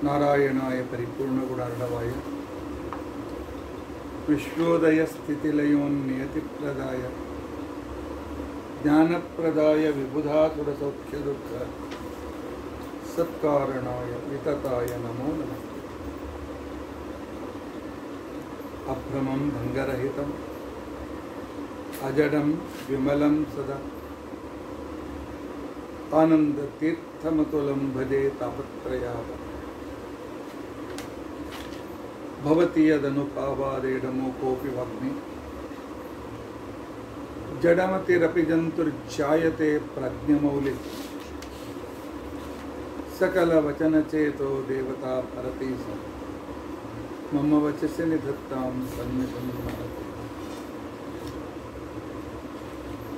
नारायणाय परिपूर्ण गुणार्णवाय विश्वोदय स्थितिलयोन्नियतिप्रदाय ज्ञानप्रदाय विबुधासुरसौख्य दुःख सत्कारणाय वितताय नमो नमस्ते। अभ्रमं भंगरहितम् अजडं विमलं सदा आनन्दतीर्थमतुलं भजे तापत्रयावत्। भवति यदनुपावादेडमो कोऽपि वाग्मि जडमतिरपि जन्तुर्जायते प्रज्ञमौलिः सकलवचनचेतो देवता भरति स मम वचसि निधत्तां सन्निधं महति।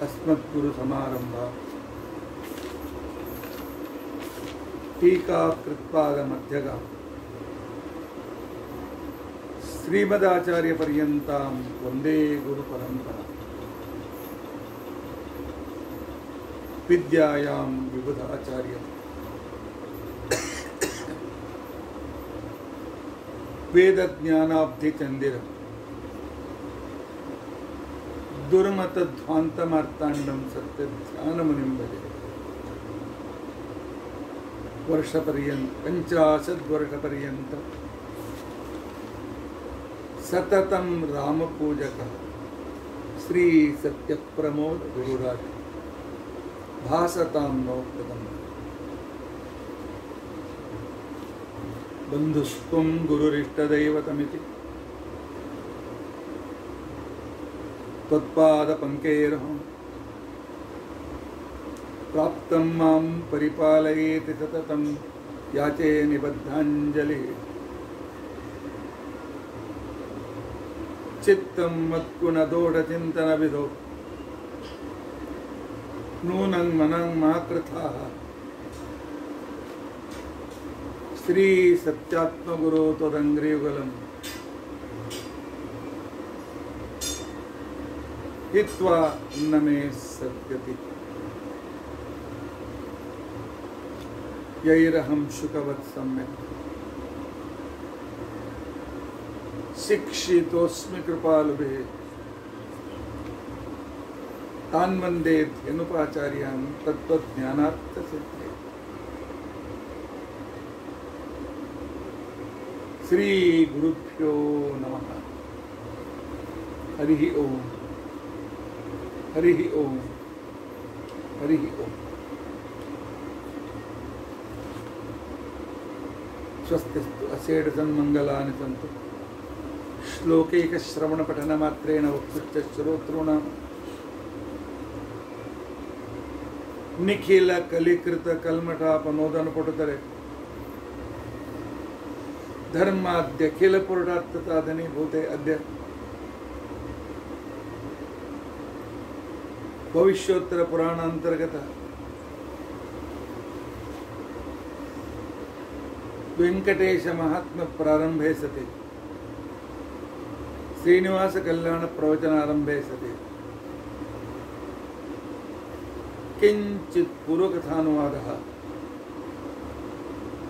अस्मद्गुरुसमारम्भा टीकाकृत्पादमध्यगा श्रीमदाचार्यपर्यन्तां वन्दे गुरुपरम्परा। विद्यायां विबुधाचार्य वेदज्ञानाब्धिचन्दिर दुर्मतध्वान्तमार्ताण्डं सत्यध्यानमुनिं भजे। पंचाशद्वर्षपर्यन्तं सततं रामपूजकः श्री सत्यप्रमोद गुरुराज भासतां नो प्रदम्। बन्धुस्त्वं गुरुरिष्टदैवतमिति त्वत्पादपङ्केर्हं प्राप्तं मां परिपालयेति सततं याचे निबद्धाञ्जलिः। चित्तं मत्कुणदोढचिन्तनविधौ नूनं मनं मा कृथाः। श्री सत्यात्मगुरो त्वदङ्घ्रियुगलं हित्वा न मे सद्गति। यैरहं शुकवत् सम्यक् शिक्षितोऽस्मि कृपालुभिः तान् वन्दे धेनुपाचार्यान् तत्त्वज्ञानार्थसिद्धये। श्री गुरुभ्यो नमः। हरिः ओम हरिः ओम हरिः ओम। स्वस्तिस्तु असेडसन्मङ्गलानि सन्तु। श्लोकैकश्रवणपठनमात्रेण वक्तुश्च श्रोतॄणां निखिल कलिकृत कल्मठापनोदनपुटतरे धर्माद्य खिल पुरुषार्थसाधने भूते अद्य भविष्योत्तर पुराणांतर्गत वेंकटेश महात्म्य प्रारंभे सति श्रीनिवास कल्याण प्रवचनारंभे सति किंचित् पूर्वकथानुवादः।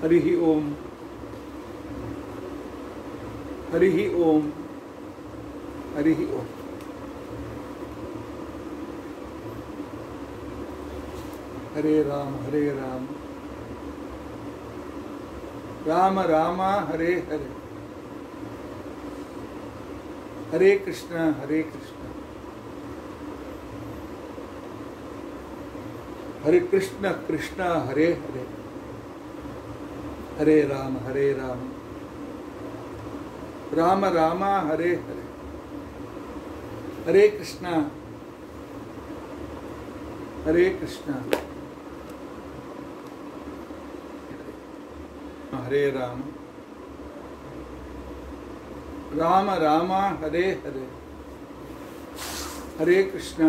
हरिः ओम हरिः ओम हरिः ओम। हरे राम राम राम हरे हरे, हरे कृष्ण हरे कृष्ण कृष्ण हरे हरे, हरे राम राम राम हरे हरे, हरे कृष्ण हरे कृष्ण हरे राम राम हरे हरे, हरे कृष्ण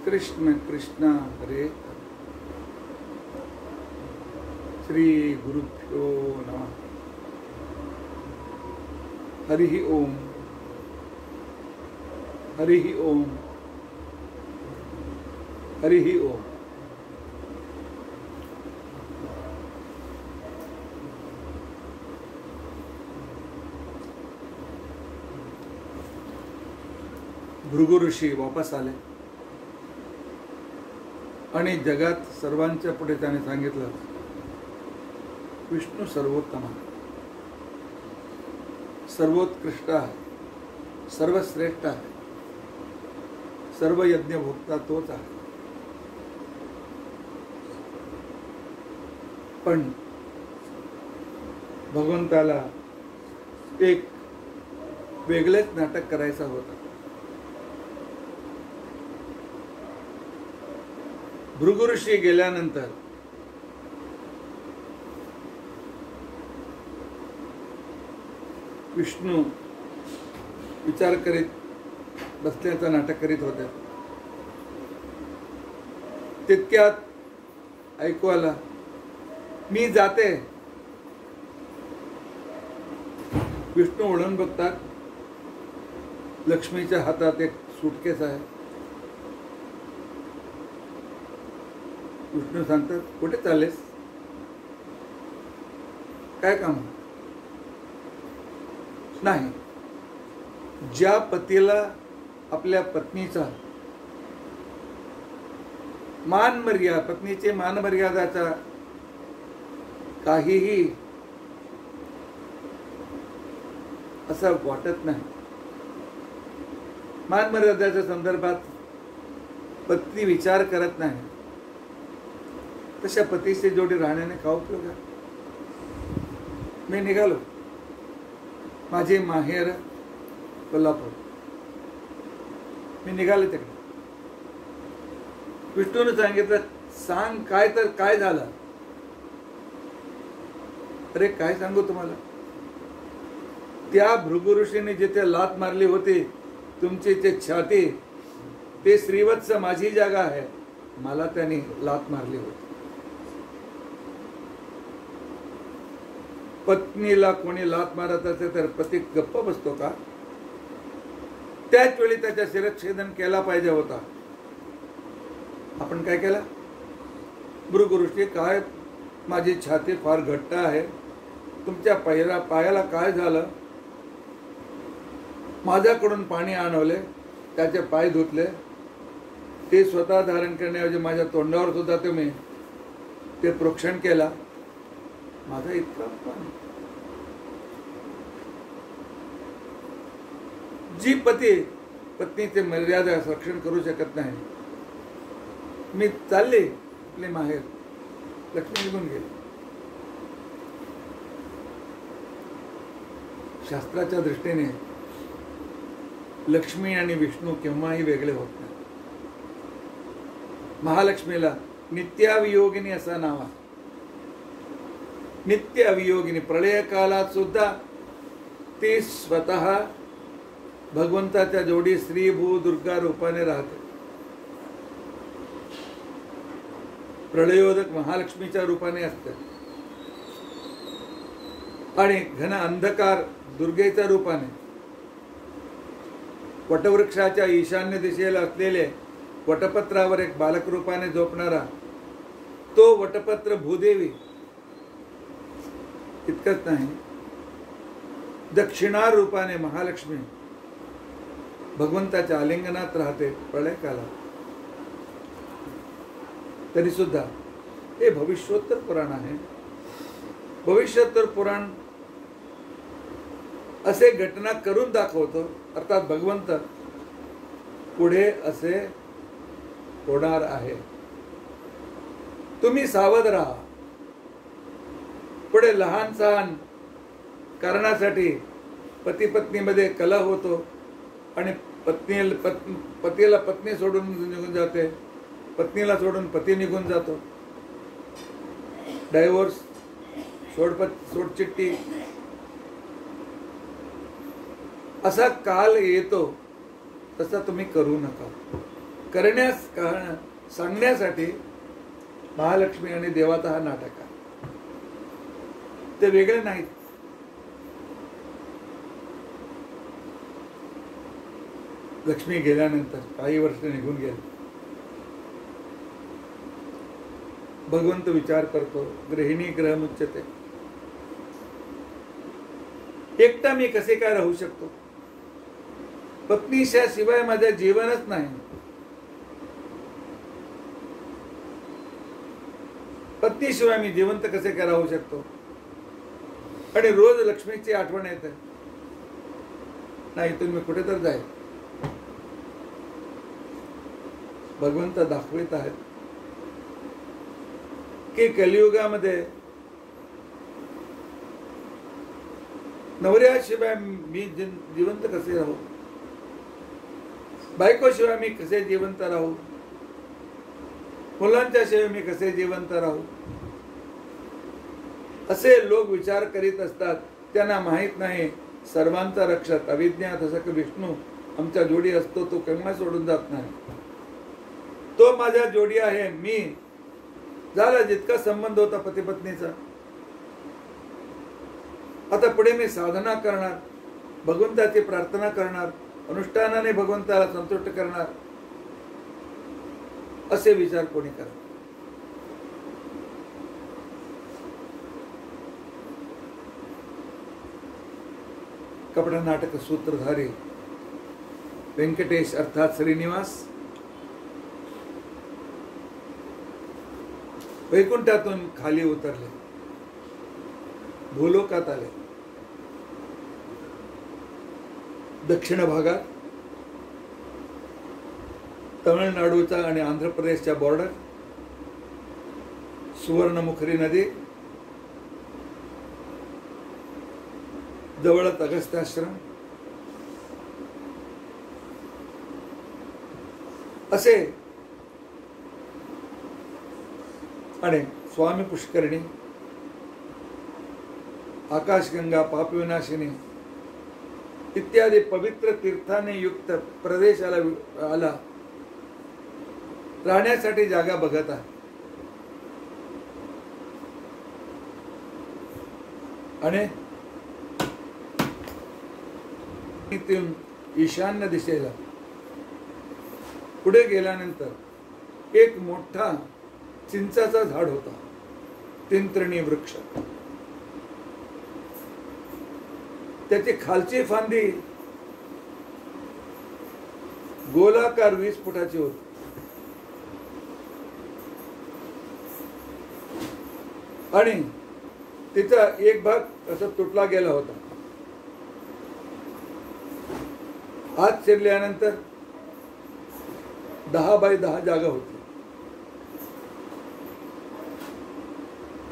कृष्ण कृष्ण हरे हरे। श्री गुरुभ्यो नमः। हरिः ओम हरिः ओम हरिः ओम. भृगु ऋषी वापस आले आणि जगात सर्वांच्या पुढे त्याने सांगितलं, विष्णू सर्वोत्तम आहे, सर्वोत्कृष्ट आहे, सर्वश्रेष्ठ आहे, सर्व यज्ञ भोगता तोच आहे. पण भगवंताला एक वेगळेच नाटक करायचं होतं. भृगु ऋषी गेल्यानंतर विष्णू विचार करीत बसल्याचा नाटक करीत होते. तितक्यात ऐकू आला, मी जाते. विष्णू वळून बघतात, लक्ष्मीच्या हातात एक सूटकेस आहे. विष्णू सांगतात, कुठे चाललेस, काय काम नाही. ज्या पतीला आपल्या पत्नीचा पत्नीचे मान मर्यादाचा काहीही असं वाटत नाही, मान मर्यादाच्या संदर्भात पत्नी विचार करत नाही, तशा पतीची जोडी राहण्याने का उपयोग आहे. मी निघालो, माझे माहेर कोल्हापूर, मी निघाले तिकडे. विष्णूने सांगितलं, सांग काय तर काय झालं. अरे काय सांगू तुम्हाला, त्या भृगु ऋषीने जिथे लात मारली होती तुमची ते छाती, ते श्रीवत्स माझी जागा आहे, मला त्यांनी लात मारली होती. पत्नीला कोणी लात मारत असेल तर पती गप्प बसतो का. त्याच वेळी त्याच्या शिरच्छेदन केला पाहिजे होता. आपण काय केलं, भृगु ऋषी काय माझी छाती फार घट्ट आहे, तुमच्या पायाला काय झालं. माझ्याकडून पाणी आणवले, त्याचे पाय धुतले, ते स्वतः धारण करण्याऐवजी माझ्या तोंडावर सुद्धा तुम्ही ते प्रोक्षण केला. माझा इतका अपमान. जी पत्नीचे मर्यादा रक्षण करू शकत नाही, मी चालले आपले माहेर, लक्ष्मी निघून गेली. शास्त्राच्या दृष्टीने लक्ष्मी आणि विष्णू केव्हाही वेगळे होत नाही. महालक्ष्मीला नित्यावियोगिनी असा नाव आहे. नित्य अवियोगिनी, प्रलय काळात सुद्धा ती स्वतः भगवंताच्या जोडी श्री भू दुर्गा रूपाने राहते. प्रलयोदक महालक्ष्मीच्या रूपाने असते आणि घन अंधकार दुर्गेच्या रूपाने. वटवृक्षाच्या ईशान्य दिशेला असलेले वटपत्रावर एक बालक रूपाने झोपणारा तो वटपत्र भूदेवी. इतकंच नाही, दक्षिणा रूपाने महालक्ष्मी भगवंताच्या आलिंगनात राहते प्रलय काळात. तरी सुद्धा हे भविष्योत्तर पुराण आहे. भविष्योत्तर पुराण असे घटना करून दाखवतो, अर्थात भगवंत पुढे असे होणार आहे, तुम्ही सावध राहा. पुढे लहान सहान कारणासाठी पती पत्नीमध्ये कलह होतो आणि पतीला पत्नी सोडून निघून जाते, पत्नीला सोडून पती निघून जातो. डायव्होर्स, सोडचिठ्ठी असा काल येतो. तसा तुम्ही करू नका. करण्यास सांगण्यासाठी महालक्ष्मी आणि देवाचा हा नाटक आहे. ते वेगळे नाहीत. लक्ष्मी गेल्यानंतर काही वर्ष निघून गेले. भगवंत विचार करतो, गृहिणी ग्रहमुच्यते, एकटा मी कसे काय राहू शकतो? पत्नीच्या शिवाय माझे जीवनच नाही. पत्नीशिवाय मी जिवंत कसे काय राहू शकतो? आणि रोज लक्ष्मीची आठवण येते. नाही तुम्ही कुठे तर जाय. भगवंत दाखवित आहेत की कलियुगामध्ये नवऱ्याशिवाय मी जिवंत कसे राहू? बायकोशिवाय मी कसे जिवंत राहू? मुलांच्या शिवाय मी कसे जिवंत राहू? असे लोक विचार करीत असतात. त्यांना माहित नाही सर्वांचा रक्षक अविज्ञात असक विष्णू आमच्या जोडी असतो, तो केव्हा सोडून जात नाही. तो माझ्या जोडी आहे. मी झाला जितका संबंध होता पती पत्नीचा, आता पुढे मी साधना करणार, भगवंताची प्रार्थना करणार, अनुष्ठानाने भगवंताला संतुष्ट करणार, असे विचार कोणी करा. कपडा नाटक सूत्रधारी व्यंकटेश अर्थात श्रीनिवास वैकुंठातून खाली उतरले, भूलोकात आले. दक्षिण भागात तमिळनाडूचा आणि आंध्र प्रदेशच्या बॉर्डर, सुवर्णमुखरी नदी, जवळच अगस्त्याश्रम, असे आणि स्वामी पुष्करिणी, आकाशगंगा, पापविनाशिनी इत्यादी पवित्र तीर्थाने युक्त प्रदेशाला आला. राहण्यासाठी जागा बघत आहे. आणि ईशान्य दिशेला पुढे गेल्यानंतर एक मोठा चिंचाचा झाड होता, तिंत्रणी वृक्ष. त्याची खालची फांदी गोलाकार 20 फुटाची होती. आणि तिचा एक भाग असा तुटला गेला होता. आत शिरल्यानंतर 10 बाय 10 जागा होती.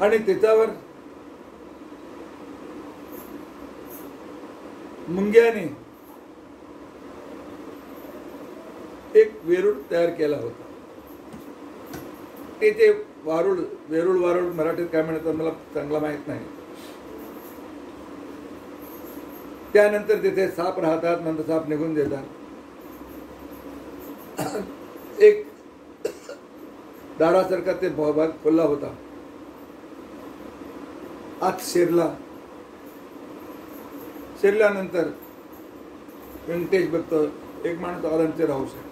आणि त्याच्यावर मुंग्याने एक वेरूळ तयार केला होता. ते वारुळ, वेरूळ वारुळ मराठीत काय म्हणतात मला चांगला माहित नाही. त्यानंतर तिथे साप राहतात, नंतर साप निघून देतात. एक दारासारखा ते भाग खुला होता. आत शिरल्यानंतर व्यंकटेश बघतो एक माणूस आरामचे राहू शकतो.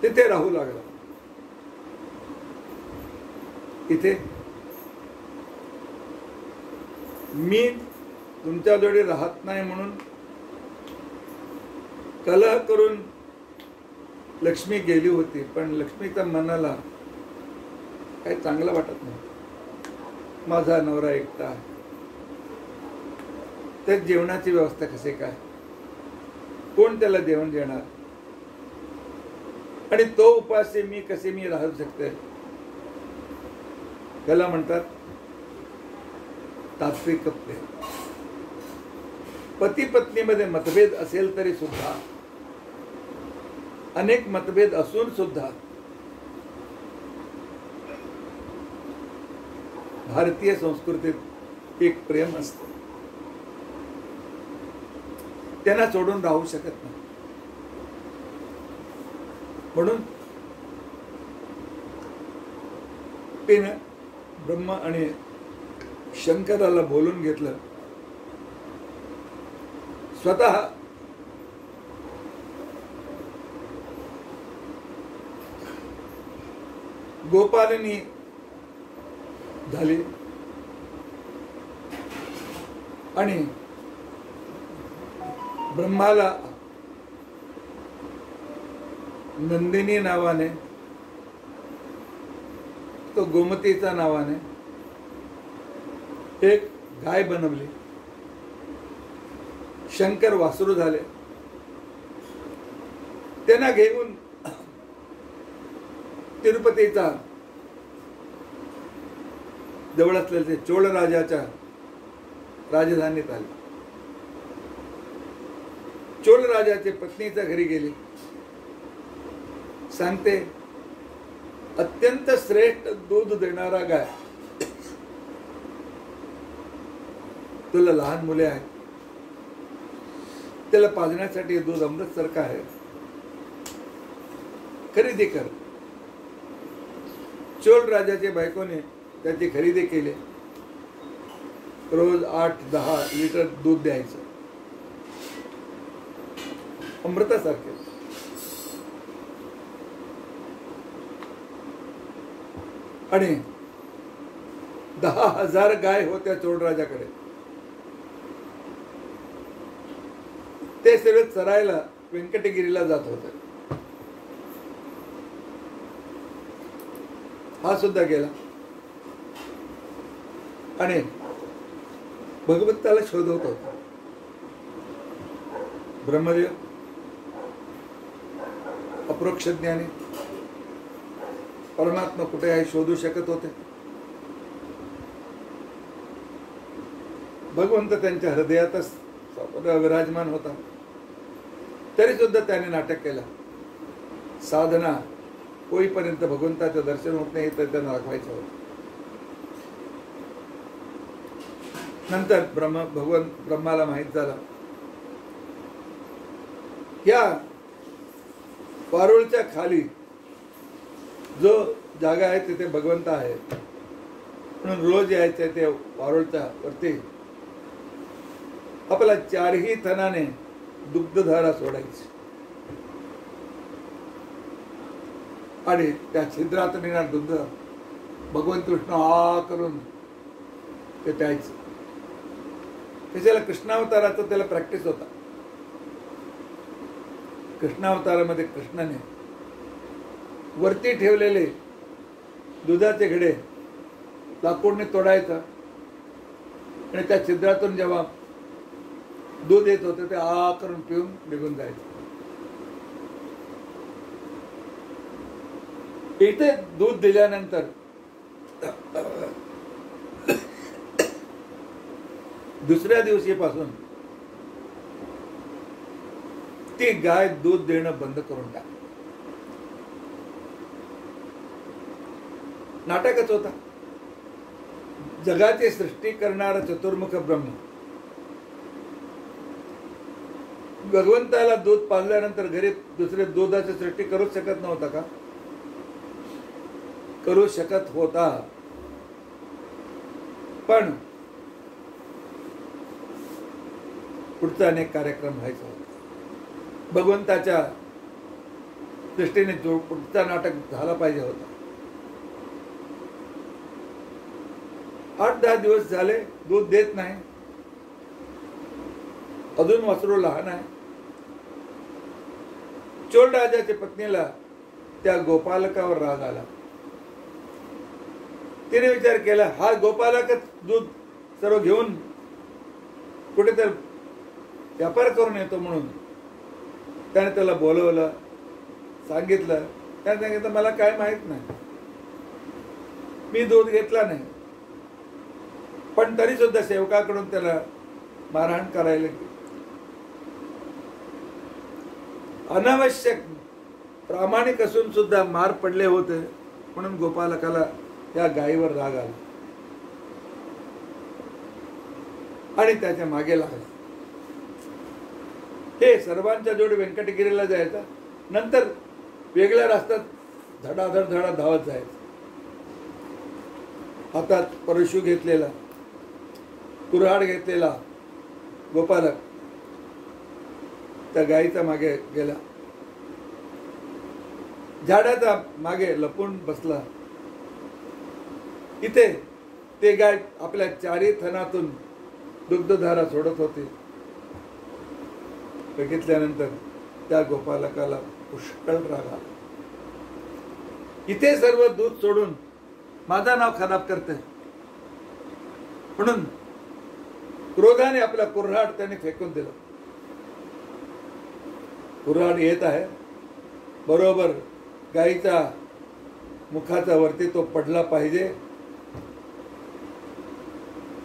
तिथे राहू लागला. इथे मी तुमच्या जोडी राहत नाही म्हणून कलह करून लक्ष्मी गेली होती, पण लक्ष्मीच्या मनाला काही चांगलं वाटत नाही. माझा नवरा एकटा आहे, त्या जेवणाची व्यवस्था कसे काय, कोण त्याला जेवण देणार, आणि तो उपाशी मी कसे राहू शकते. त्याला म्हणतात तात्विक प्रेम. पती पत्नीमध्ये मतभेद असेल तरी सुद्धा, अनेक मतभेद असून सुद्धा भारतीय संस्कृतीत एक प्रेम असतं. त्यांना सोडून राहू शकत नाही. म्हणून तिने ब्रह्मा आणि शंकराला बोलून घेतलं. स्वतः गोपालनी झाली आणि ब्रह्माला नंदिनी नावाने, तो गोमतीचा नावाने एक गाय बनवली. शंकर वासरू झाले. त्यांना घेऊन तिरुपतीचा जवळ असलेले चोळ राजाच्या राजधानीत आले. चोळ राजाचे पत्नीच्या घरी गेली. सांगते, अत्यंत श्रेष्ठ दूध देणारा गाय, तुला लहान मुले आहेत, त्याला पाजण्यासाठी दूध अमृतसारखं आहे, खरेदी कर. चोळ राजाच्या बायकोने त्याची खरेदी केली. रोज 8-10 लिटर दूध द्यायचं, अमृतासारखे. आणि 10,000 गाय होत्या चोळ राजाकडे. ते सगळे चरायला व्यंकटगिरीला जात होते. हा सुद्धा गेला आणि भगवंताला शोधत होता. ब्रह्मदेव अप्रोक्ष ज्ञानी, परमात्मा कुठे आहे शोधू शकत होते. भगवंत त्यांच्या हृदयातच विराजमान होता. तरी सुद्धा त्याने नाटक केलं. साधना होईपर्यंत भगवंताचं दर्शन होत नाही तर त्यांना दाखवायचं होतं. नंतर ब्रह्माला माहित झालं, या वारुळच्या खाली जो जागा आहे तिथे भगवंत आहे, म्हणून रोज यायचे ते वारुळच्या वरती. आपला 4ही थनाने दुग्धधारा सोडायची आणि त्या छिद्रात येणार दुग्ध भगवंत विष्णू आ करून ते प्यायचं. त्याच्याला कृष्णावताराचा त्याला प्रॅक्टिस होता. कृष्णावतारामध्ये कृष्णाने वरती ठेवलेले दुधाचे घडे लाकूडने तोडायचं आणि त्या छिद्रातून जेव्हा दूध येत होते ते आ करून पिऊन निघून जायचं. इथे दूध दिल्यानंतर दुसऱ्या दिवशीपासून ती गाय दूध देणं बंद करून टाक. नाटकच होता. जगाची सृष्टी करणारा चतुर्मुख ब्रह्म भगवंताला दूध पाजल्यानंतर घरी दुसरे दुधाची सृष्टी करूच शकत नव्हता का? करू शकत होता. पण पुढचा अनेक कार्यक्रम व्हायचा होता. भगवंताच्या दृष्टीने जो पुढचा नाटक झाला पाहिजे होता. 8-10 दिवस झाले दूध देत नाही. अजून वासरू लहान आहे. चोळ राजाच्या पत्नीला त्या गोपालकावर राग आला. तिने विचार केला, हा गोपालकच दूध सर्व घेऊन कुठेतरी व्यापार करून येतो म्हणून त्याने त्याला बोलवलं, सांगितलं. त्याने सांगितलं, मला काय माहित नाही, मी दूध घेतला नाही. पण तरी सुद्धा सेवकाकडून त्याला मारहाण करायला अनावश्यक प्रामाणिक असून सुद्धा मार पडले होते. म्हणून गोपालकाला त्या गायीवर राग आला आणि त्याच्या मागे लागला. हे सर्वांच्या जोडी व्यंकटगिरीला जायचा. नंतर वेगळ्या रस्त्यात धडाधड धावत जायचं. हातात परशु घेतलेला, कुऱ्हाड घेतलेला गोपालक त्या गायीच्या मागे गेला. झाडाचा मागे लपून बसला इथे ते गाय आपल्या चारी थनातून दुग्धधारा सोडत होते. बघितल्यानंतर त्या गोपालकाला पुष्कळ राग आला. इथे सर्व दूध सोडून माझं नाव खराब करते म्हणून क्रोधाने आपला कुऱ्हाड त्याने फेकून दिला. कुऱ्हाड येत आहे, बरोबर गाईचा मुखाचा वरती तो पडला पाहिजे.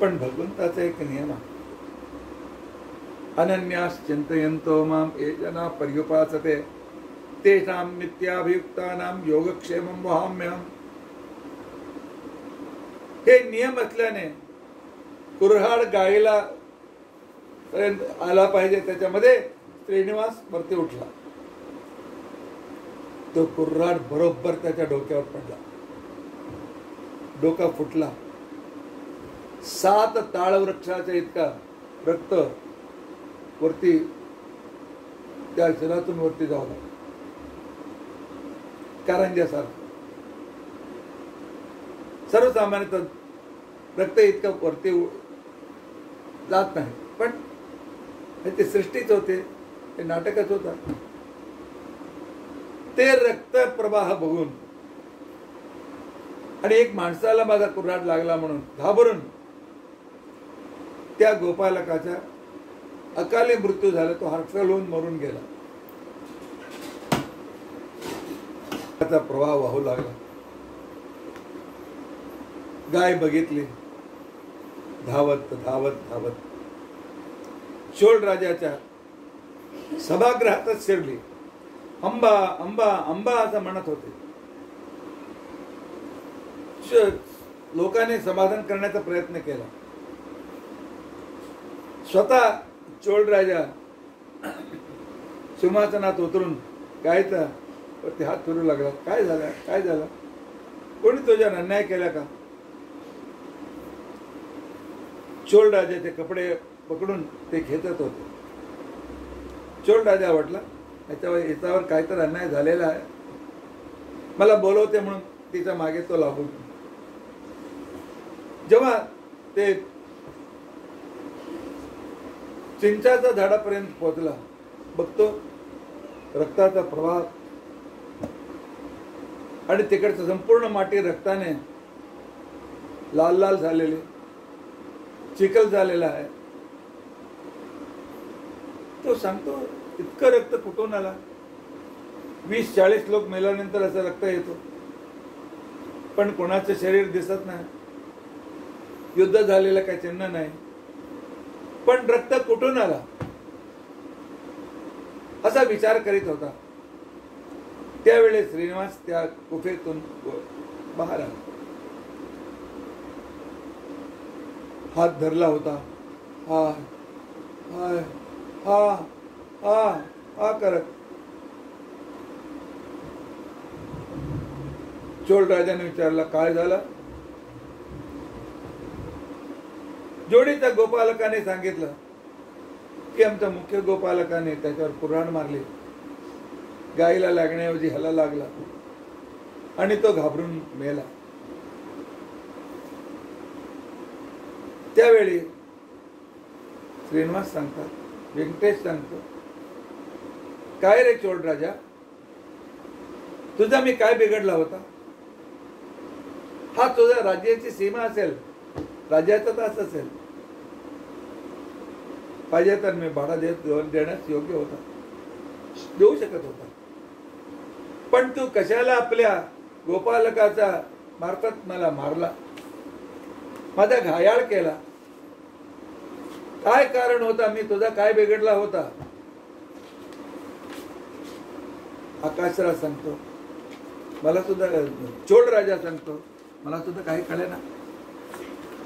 पण भगवंताचा एक नियम आहे, अनन्यास चिंतयन्तो माम ये जना पर्युपासते तेषां नित्याभियुक्तानां योगक्षेमं वहाम्यहम्. हे नियम असल्याने कुऱ्हाड गायीला पर्यंत आला पाहिजे. त्याच्यामध्ये श्रीनिवास वरती उठला. तो कुऱ्हाड बरोबर त्याच्या डोक्यावर पडला. डोका फुटला. 7 ताळवृक्षाच्या इतका रक्त वरती त्या शरीरातून वरती जाऊ लागला, कारंज्यासारखं. सर्वसामान्यतः रक्त इतकं वरती जात नाही, पण ते सृष्टीच होते, ते नाटकच होता. ते रक्त प्रवाह बघून आणि एक माणसाला माझा कुऱ्हाड लागला म्हणून घाबरून त्या गोपालकाचा अकाली मृत्यू झाला. तो हार्टफेल होऊन मरून गेला. त्याचा प्रवाह वाहू लागला. गाय बघितली, धावत धावत धावत चोळ राजाच्या सभागृहातच शिरली. अंबा अंबा अंबा असं म्हणत होते. लोकांनी समाधान करण्याचा प्रयत्न केला. स्वतः चोळ राजा सिंहासनात उतरून गायचा वरती हात फिरू लागला. काय झालं, काय झालं, कोणी तुझ्यावर अन्याय केला का? चोळ राजाचे कपडे पकडून ते खेचत होते. चोळ राजा वाटला याच्यावर काहीतरी अन्याय झालेला आहे, मला बोलवते म्हणून तिच्या मागे तो लागून. जेव्हा ते चिंचाच्या झाडापर्यंत पोहोचला, बघतो रक्ताचा प्रवाह आणि तिकडचं संपूर्ण माती रक्ताने लाल लाल झालेली, चिखल झालेला आहे. तो सांगतो इतकं रक्त कुठून आला? 20-40 लोक मेल्यानंतर असं रक्त येतो, पण कोणाचं शरीर दिसत नाही, युद्ध झालेलं काही चिन्ह नाही, पण रक्त कुठून आला असा विचार करीत होता. त्यावेळेस श्रीनिवास त्या गुफेतून बाहेर आला. हात धरला होता. हा हा हा हा हा करत चोळ राजाने विचारला, काय झालं? जोडीच्या गोपालकाने सांगितलं की आमच्या मुख्य गोपालकाने त्याच्यावर कुऱ्हाड मारली, गायीला लागण्याऐवजी ह्याला लागला आणि तो घाबरून मेला. त्यावेळी श्रीनिवास सांगतात, व्यंकटेश सांगतो, काय रे चोळ राजा, तुझा मी काय बिघडला होता? हा तुझ्या राज्याची सीमा असेल, राज्याचा तास असेल, पाहिजे तर मी भाडा देण्यास योग्य होता, देऊ शकत होता, पण तू कशाला आपल्या गोपालकाचा मार्फत मला मारला, माझा घायाळ केला? काय कारण होता? मी तुझा काय बिघडला होता? आकाशराज सांगतो, मला सुद्धा, चोळ राजा सांगतो, मला सुद्धा काही कळे ना.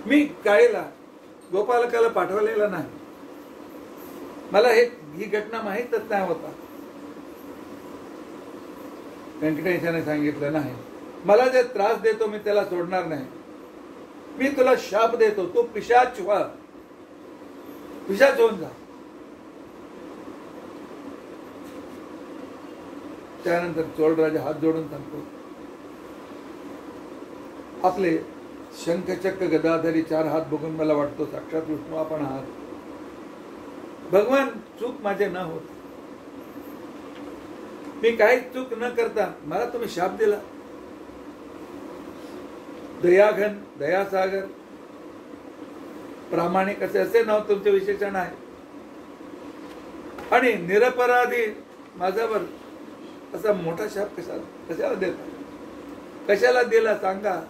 मी गायीला गोपालकाला पाठवलेला नाही, मला ही घटना माहीतच नाही होता. व्यंकटेशाने सांगितलं, नाही, मला जे त्रास देतो मी त्याला सोडणार नाही. मी तुला शाप देतो, तू पिशाच व्हा, पिशाच होऊन जा. त्यानंतर चोळ राजा हात जोडून सांगतो, आपले शंखचक्र गदाधरी 4 हात बघून मला वाटतो साक्षात विष्णू आपण आहात. भगवान, चूक माझे न होत, मी काहीच चूक न करता मला तुम्ही शाप दिला. दयाघन, दयासागर, प्रामाणिक असे नाव तुमचे विशेषण आहे. आणि निरपराधी माझ्यावर असा मोठा शाप कशाला देता? कशाला दिला सांगा?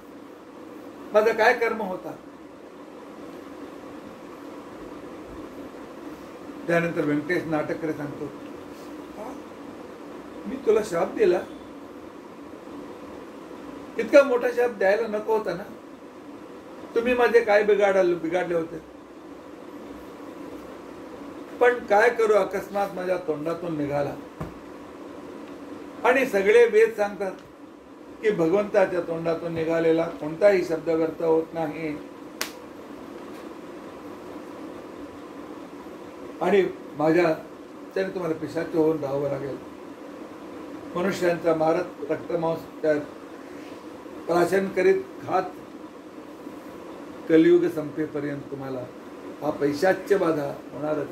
माझा काय कर्म होता? त्यानंतर व्यंकटेश नाटककडे सांगतो, मी तुला शाप दिला, इतका मोठा शाप द्यायला नको होता ना. तुम्ही माझे काय बिघाडले होते? पण काय करू, अकस्मात माझ्या तोंडातून निघाला. आणि सगळे वेद सांगतात की भगवंताच्या तोंडातून निघालेला कोणताही शब्द व्यर्थ होत नाही. आणि माझ्याच्याने तुम्हाला पिशाच होऊन राहावं लागेल. मनुष्यांचा मारत रक्तमांस प्राशन करीत खात कलियुग संपेपर्यंत तुम्हाला हा पैशाच्य बाधा होणारच.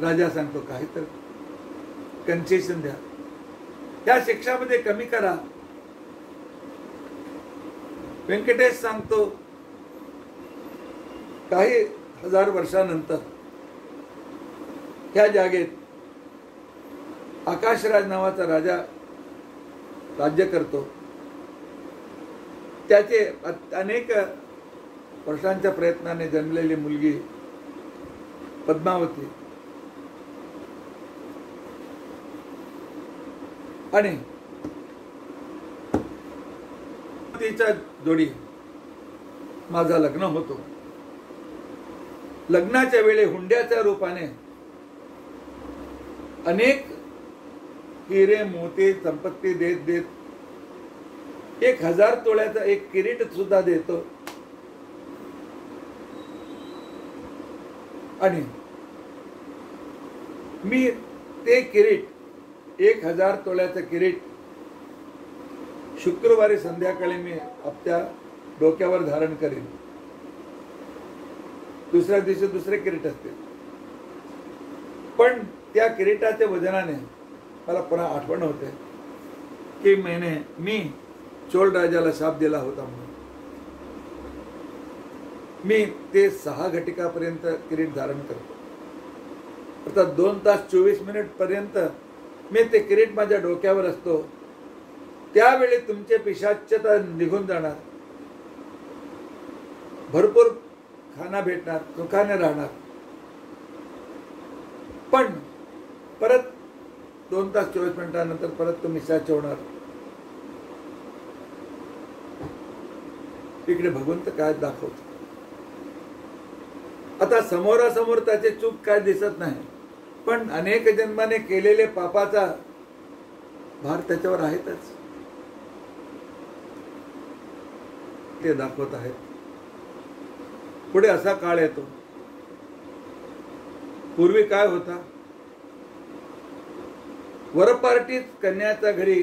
राजा सांगतो, काही तर कन्सेशन द्या, त्या शिक्षामध्ये कमी करा. व्यंकटेश सांगतो, काही 1000 वर्षानंतर ह्या जागेत आकाशराज नावाचा राजा राज्य करतो. त्याचे अनेक वर्षांच्या प्रयत्नाने जन्मलेली मुलगी पद्मावती आणि तिच्या जोडी माझा लग्न होतो. लग्नाच्या वेळी हुंड्याच्या रूपाने अनेक हिरे मोती संपत्ती देत देत 1000 तोळ्याचा एक किरीट सुद्धा देतो. आणि मी ते किरीट 1000 तोळ्याचं किरीट शुक्रवारी संध्याकाळी मी आपल्या डोक्यावर धारण करेन. दुसऱ्या दिवशी दुसरे किरीट असते. पण त्या किरीटाच्या वजनाने मला पुन्हा आठवण होते की मी चोल राजाला शाप दिला होता म्हणून. मी ते 6 घटिकापर्यंत किरीट धारण करतो. अर्थात 2 तास 24 मिनिट पर्यंत मी ते किरीट माझ्या डोक्यावर असतो. त्यावेळी तुमचे पिशाच्यता निघून जाणार, भरपूर खाना भेटणार, सुखाने राहणार. पण परत 2 तास 24 मिनिटांनंतर परत तो निशाच होणार. इकडे भगवंत काय दाखवतो. आता समोरासमोर त्याचे चूक काय दिसत नाही, पण अनेक जन्माने केलेले पापाचा भार त्याच्यावर आहेतच. ते दाखवत आहेत. पुढे असा काळ येतो. पूर्वी काय होता, वरपार्टीत कन्याच्या घरी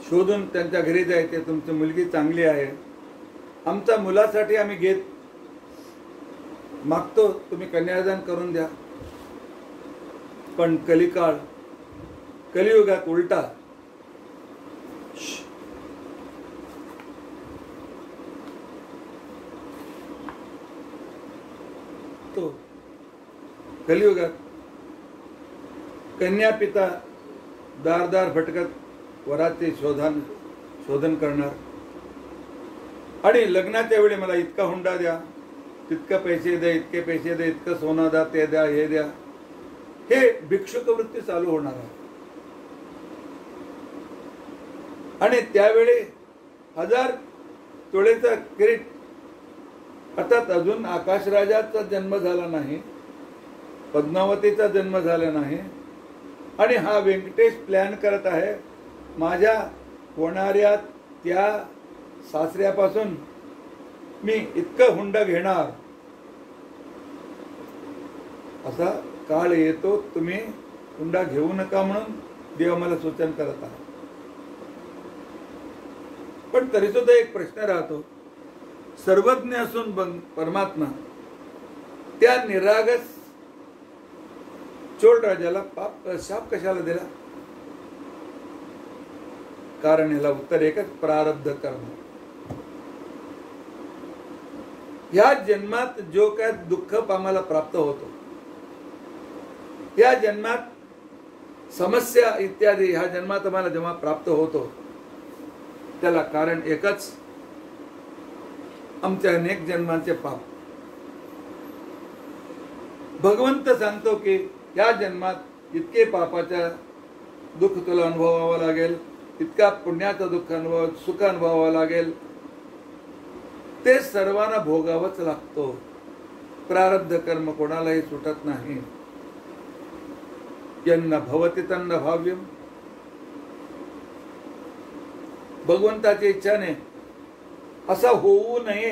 शोधून त्यांच्या घरी जायचे. तुमची मुलगी चांगली आहे, आमच्या मुलासाठी आम्ही घेत मागतो, तुम्ही कन्यादान करून द्या. पण कलिकाळ, कलियुगात उलटा. तो कलियुगात कन्या पिता दारदार भटकत वराचे शोधन करणार. आणि लग्नाच्या वेळी मला इतका हुंडा द्या, तितका पैसे द्या, इतके पैसे द्या, इतकं सोनं द्या, ते द्या, हे द्या. हे भिक्षुक वृत्ती चालू होणार आहे. आणि त्यावेळी 1000 तोळेचा किरीट. अर्थात अजून आकाशराजाचा जन्म झाला नाही, पद्मावतीचा जन्म झाला नाही. आणि हा व्यंकटेश प्लॅन करत आहे, माझ्या होणाऱ्या त्या सासऱ्यापासून मी इतकं हुंडा घेणार. असा काळ येतो, तुम्ही हुंडा घेऊ नका म्हणून देव मला सूचन करत आहे. पण तरी सुद्धा एक प्रश्न राहतो, सर्वज्ञ असून परमात्मा त्या निरागस चोळ राजाला शाप कशाला दिला? कारण याला उत्तर एकच, प्रारब्ध कर्म. या जन्मात जो काय दुःख आम्हाला प्राप्त होतो, या जन्मात समस्या इत्यादी ह्या जन्मात आम्हाला जेव्हा प्राप्त होतो, त्याला कारण एकच, आमच्या अनेक जन्मांचे पाप. भगवंत सांगतो की या जन्मात इतके पापाचा दुःख तुला अनुभवावं लागेल, इतका पुण्याचं दुःख सुख अनुभवावं लागेल, ते सर्वांना भोगावंच लागतो. प्रारब्ध कर्म कोणालाही सुटत नाही. यन्न भवति तन्न भाव्यम. भगवंताची इच्छाने असा होऊ नये.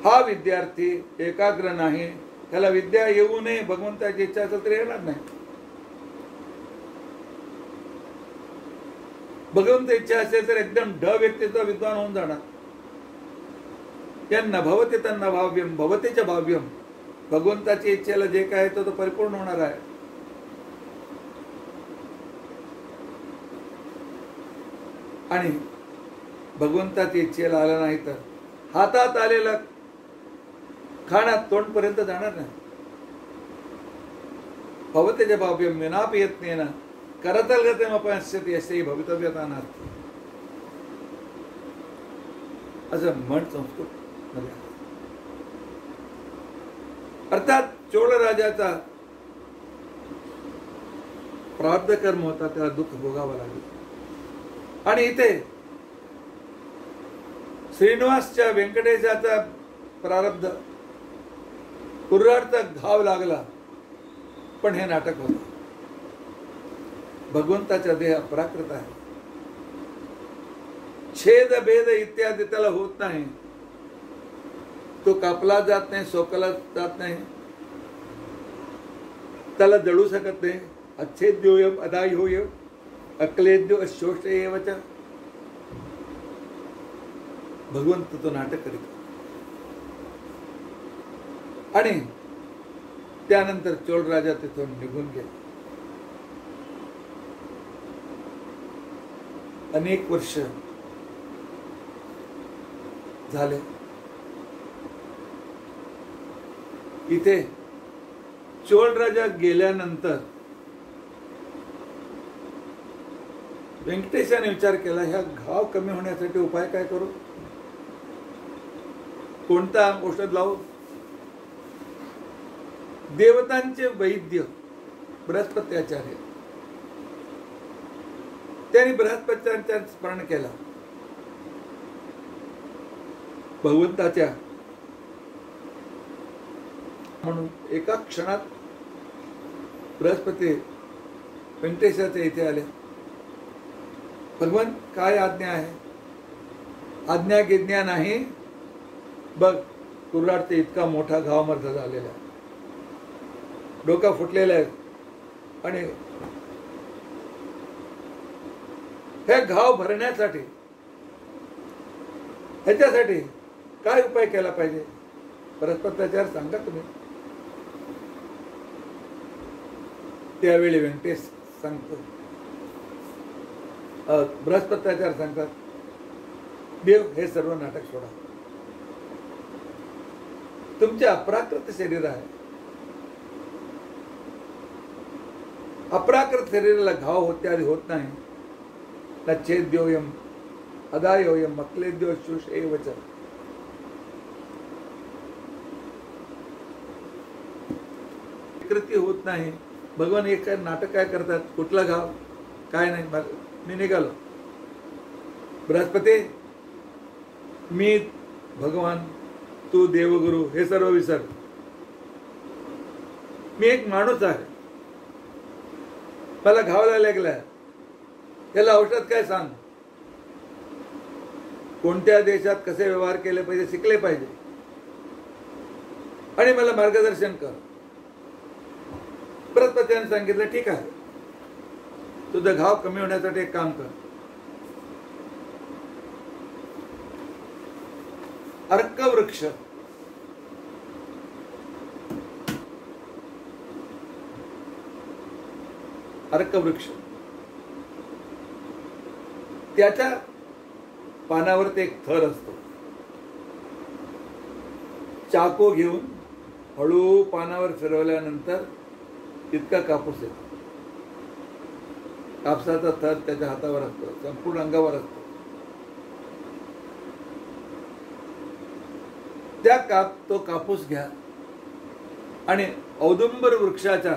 हा विद्यार्थी एकाग्र नाही, त्याला विद्या येऊ नये, भगवंताची इच्छा असेल तर येणार नाही. भगवंत इच्छा असेल तर एकदम ढ व्यक्तीचा विद्वान होऊन जाणार. यन्न भवति तन्न भाव्यम. भवतीच्या भाव्यम, भगवंताची इच्छेला जे काय तो परिपूर्ण होणार आहे. आणि भगवंताची इच्छेला आला नाही तर हातात आलेला खाण्यात तोंडपर्यंत जाणार नाही. भवतीच्या भाव्यम विनापि यत्नेन करतलगतिमपश्यति यस्यै भवितव्यतानास्ति. असं म्हण संस्कृत मध्ये. अर्थात चोळ राजाचा प्रारब्ध कर्म होता, त्याला दुःख भोगावं लागलं. आणि इथे श्रीनिवासच्या व्यंकटेशाचा प्रारब्ध कुर्राडचा घाव लागला. पण हे नाटक होतं. भगवंताचा देह अपराकृत आहे. छेद भेद इत्यादी त्याला होत नाही. तो कापला जात नाही, सोकला जात नाही, त्याला जळू शकत नाही. अच्छेद्योयम अदाह्योयम अक्लेद्यो अशोषयेवच. भगवंत तो नाटक करीत. आणि त्यानंतर चोळ राजा तिथून निघून गेला. अनेक वर्ष झाले. इथे चोळ राजा गेल्यानंतर व्यंकटेशाने विचार केला, ह्या घाव कमी होण्यासाठी उपाय काय करू, कोणता औषध लावू. देवतांचे वैद्य बृहस्पत्याचार्य, त्यांनी बृहस्पत्याचा स्मरण केला. भगवंताच्या म्हणून एका क्षणात बृहस्पती व्यंकटेशाच्या इथे आले. भगवान काय आज्ञा आहे? आज्ञा गिज्ञा नाही. बघ, कुर्राडचा इतका मोठा घाव मर्द झालेला आहे, डोका फुटलेला आहे. आणि हे घाव भरण्यासाठी, ह्याच्यासाठी काय उपाय केला पाहिजे? बृहस्पत्याचार्य सांगा तुम्ही. त्यावेळी व्यंकटेश सांगतो, बृहस्पत्याचार्य सांगतात, देव हे सर्व नाटक सोडा. तुमचे अपराकृत शरीर आहे. अपराकृत शरीराला घाव होत्यादी होत नाही. न छेद्योयम अदायोयम मक्लेद्यो शुषेवच. विकृती होत नाही. भगवान एक काय नाटक काय करतात, कुठला घाव काय नाही. मी निघालो. बृहस्पती, मी भगवान, तू देवगुरु हे सर्व विसर. मी एक माणूस आहे. मला घावाला लागलाय, त्याला औषध काय सांग. कोणत्या देशात कसे व्यवहार केले पाहिजे शिकले पाहिजे, आणि मला मार्गदर्शन कर. बृहस्पतीने सांगितलं, ठीक आहे, तुझं घाव कमी होण्यासाठी एक काम कर, अर्कवृक्ष, अर्कवृक्ष, त्याच्या पानावरती एक थर असतो, चाकू घेऊन हळू पानावर फिरवल्यानंतर इतका कापूस येतो. कापसाचा थर त्याच्या हातावर असतो, संपूर्ण अंगावर असतो. तो कापूस घ्या आणि औदुंबर वृक्षाच्या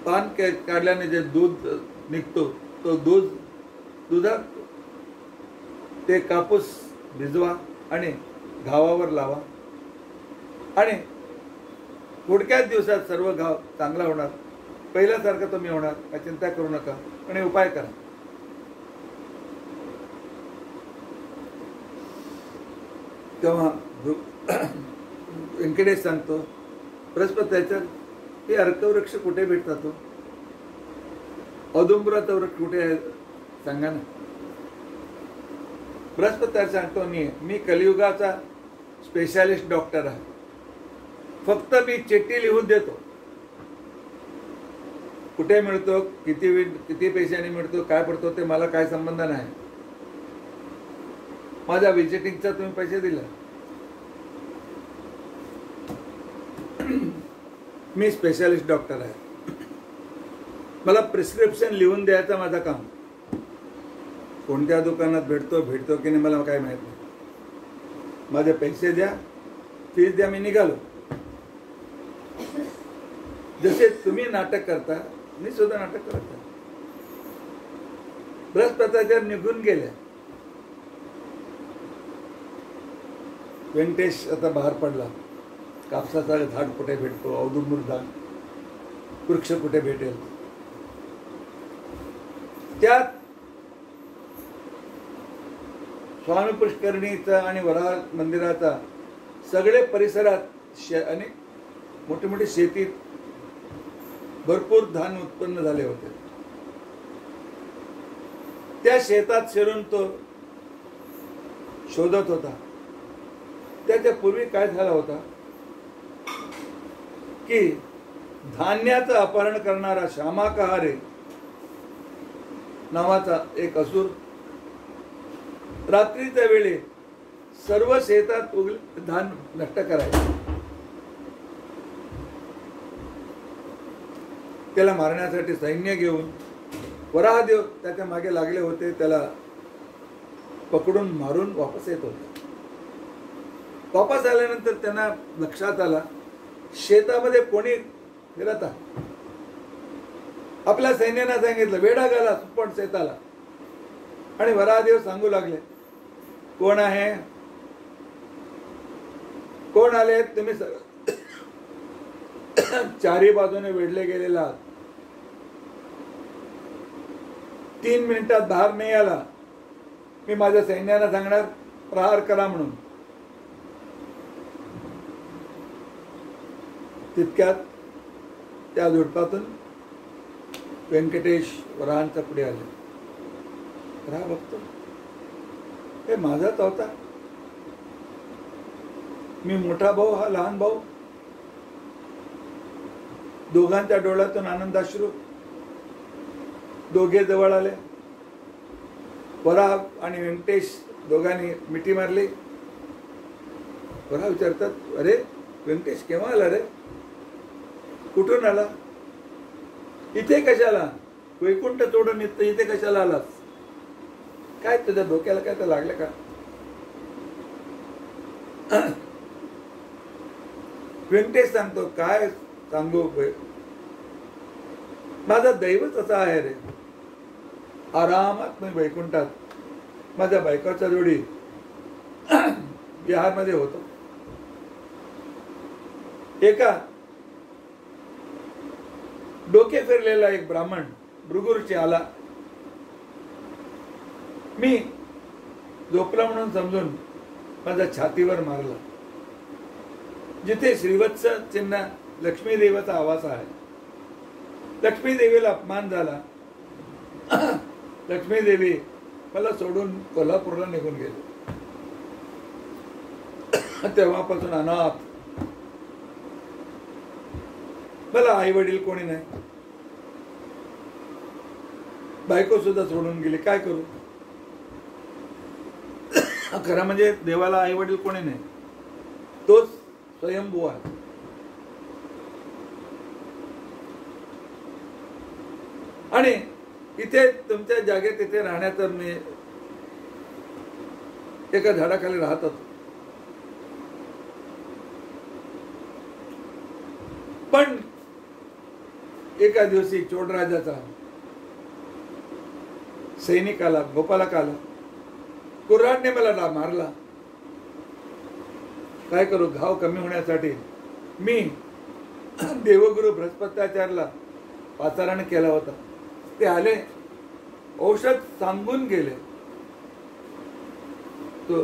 पान काढल्याने जे दूध निघतो, तो दुधात ते कापूस भिजवा आणि घावावर लावा आणि थोडक्याच दिवसात सर्व घाव चांगला होणार. पहिल्यासारखं तुम्ही होणार, काय चिंता करू नका आणि उपाय करा. तेव्हा व्यंकटेश सांगतो, बृहस्पतीच्या हे अर्कवृक्ष कुठे भेटतात, तो औदुंबराचा वृक्ष कुठे आहे सांगा ना. बृहस्पती सांगतो, मी कलियुगाचा स्पेशालिस्ट डॉक्टर आहे, फक्त मी चिठ्ठी लिहून देतो, कुठे मिळतो, किती पैशाने मिळतो, काय पडतो ते मला काय संबंध नाही. माझ्या विजिटिंगचा तुम्ही पैसे दिला, मी स्पेशालिस्ट डॉक्टर आहे, मला प्रिस्क्रिप्शन लिहून द्यायचं माझं काम. कोणत्या दुकानात भेटतो की नाही मला काय माहित नाही. माझे पैसे द्या, फीस द्या, मी निघालो. जसे तुम्ही नाटक करता, मी सुद्धा नाटक करत आहे. बृहस्पतीच्या निघून गेले. व्यंकटेश आता बाहेर पडला, कापसाचा झाड कुठे भेटतो, औदुंबर झाड वृक्ष कुठे भेटेल. त्यात स्वामी पुष्करणीचा आणि वराह मंदिराचा सगळे परिसरात अनेक मोठी मोठी शेतीत भरपूर धान उत्पन्न झाले होते. त्या शेतात शिरून तो शोधत होता. त्याच्या पूर्वी काय झाला होता की धान्याचं अपहरण करणारा श्यामाकहारे नावाचा एक असुर रात्रीच्या वेळी सर्व शेतात धान नष्ट करायचा. त्याला मारण्यासाठी सैन्य घेऊन वराहदेव त्याच्या मागे लागले होते. त्याला पकडून मारून वापस येत होते. वापस आल्यानंतर त्यांना लक्षात आला शेतामध्ये कोणी फिरत आहे. आपल्या सैन्यानं सांगितलं वेढा घाला सुपण शेताला. आणि वराहदेव सांगू लागले कोण आहे, कोण आले तुम्ही. चारी बाजूने वेढले गेलेला आहात. 3 मिनिटात बाहेर नाही आला मी माझ्या सैन्याला सांगणार प्रहार करा म्हणून. तितक्यात त्या झुडपातून व्यंकटेश वराहांच्या पुढे आले. वराह बघतो हे माझाच होता. मी मोठा भाऊ, हा लहान भाऊ. दोघांच्या डोळ्यातून आनंदाश्रू. दोघे जवळ आले. वराह आणि व्यंकटेश दोघांनी मिठी मारली. वराह विचारतात अरे व्यंकटेश केव्हा आला रे, कुठून आला, इथे कशाला, वैकुंठ सोडून इथे कशाला आलास, काय तुझ्या डोक्याला काय तर लागलं का. व्यंकटेश सांगतो काय सांगू, माझा दैवच असा आहे रे. आरामात मी वैकुंठात माझ्या बायकोच्या जोडी बिहारमध्ये होतो. एका डोके फिरलेला एक ब्राह्मण भृगुरुची आला. मी झोपला म्हणून समजून माझ्या छातीवर मारला. जिथे श्रीवत्स चिन्ह लक्ष्मी देवाचा आवाज आहे. लक्ष्मी देवीला अपमान झाला. लक्ष्मी देवी मला सोडून कोल्हापूरला निघून गेले. तेव्हापासून अनाथ. मला आई वडील कोणी नाही. बायको सुद्धा सोडून गेली. काय करू? खरं म्हणजे देवाला आई वडील कोणी नाही. तोच स्वयंभू आहे. आणि इथे तुमच्या जागेत इथे राहण्याचं मी एका झाडाखाली राहत होतो. पण एका दिवशी चोडराजाचा सैनिक आला, गोपालक आला. कुऱ्हाडने मला मारला. काय करू? घाव कमी होण्यासाठी मी देवगुरु बृहस्पत्याचार्यला पाचारण केला होता. ते आले, औषध सांगून गेले. तो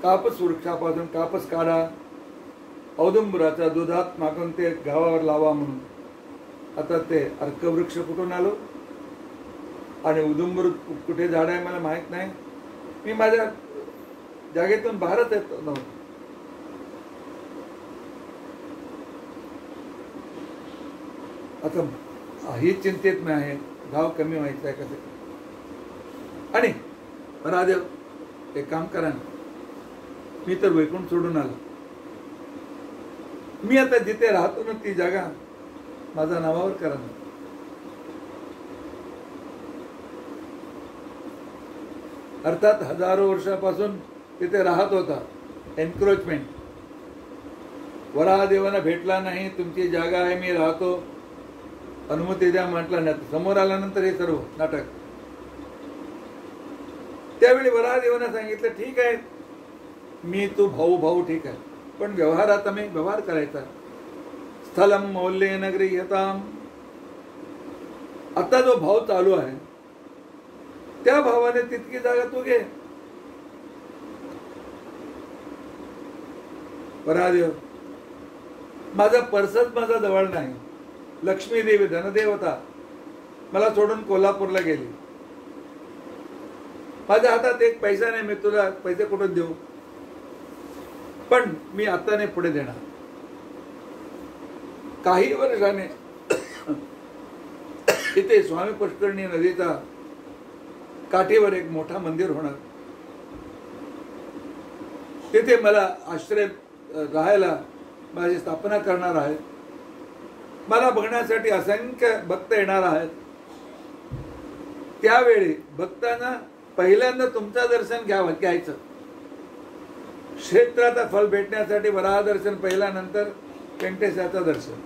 कापूस वृक्षापासून कापूस काढा, औदुंबराचा दुधात मागून ते घावावर लावा म्हणून. आता ते अर्कवृक्ष कुठून आलो आणि औदुंबर कुठे झाड आहे मला माहित नाही. मी माझ्या जागेतून बाहेरच येत नव्हतो. आता ही चिंतेत मी आहे, घाव कमी व्हायचा आहे कसं. आणि महादेव एक काम करा ना, मी तर वैकुंठ सोडून आलो. मी आता जिथे राहतो ना ती जागा माझ्या नावावर करा ना. अर्थात हजारो वर्षापासून तिथे राहत होता. एन्क्रोचमेंट. वराहदेवांना भेटला नाही, तुमची जागा आहे, मी राहतो, अनुमती द्या म्हटलं नाही. समोर आल्यानंतर हे सर्व नाटक. त्यावेळी वराहदेवांना सांगितलं ठीक आहे, मी तू भाऊ भाऊ ठीक आहे, पण व्यवहारात आम्ही व्यवहार करायचा. स्थलम मौल्येन गृह्यताम. आता जो भाव चालू आहे त्या भावाने तितकी जागा तू घे. वराहदेव माझा पर्सच माझा जवळ नाही. लक्ष्मी देवी धनदेवता मला सोडून कोल्हापूरला गेली. माझ्या हातात एक पैसा नाही. मी तुला पैसे कुठून देऊ? पण मी आता नाही पुढे देणार. काही वर्षाने इथे स्वामी पुष्करणी नदीचा काठीवर एक मोठा मंदिर होणार. तिथे मला आश्रय राहायला माझी स्थापना करणार आहे. मला बघण्यासाठी असंख्य भक्त येणार आहेत. त्यावेळी भक्तांना पहिल्यांदा तुमचं दर्शन घ्यायचं. क्षेत्राचा फल भेटण्यासाठी वराह दर्शन पहिला, नंतर व्यंकटेशाचं दर्शन.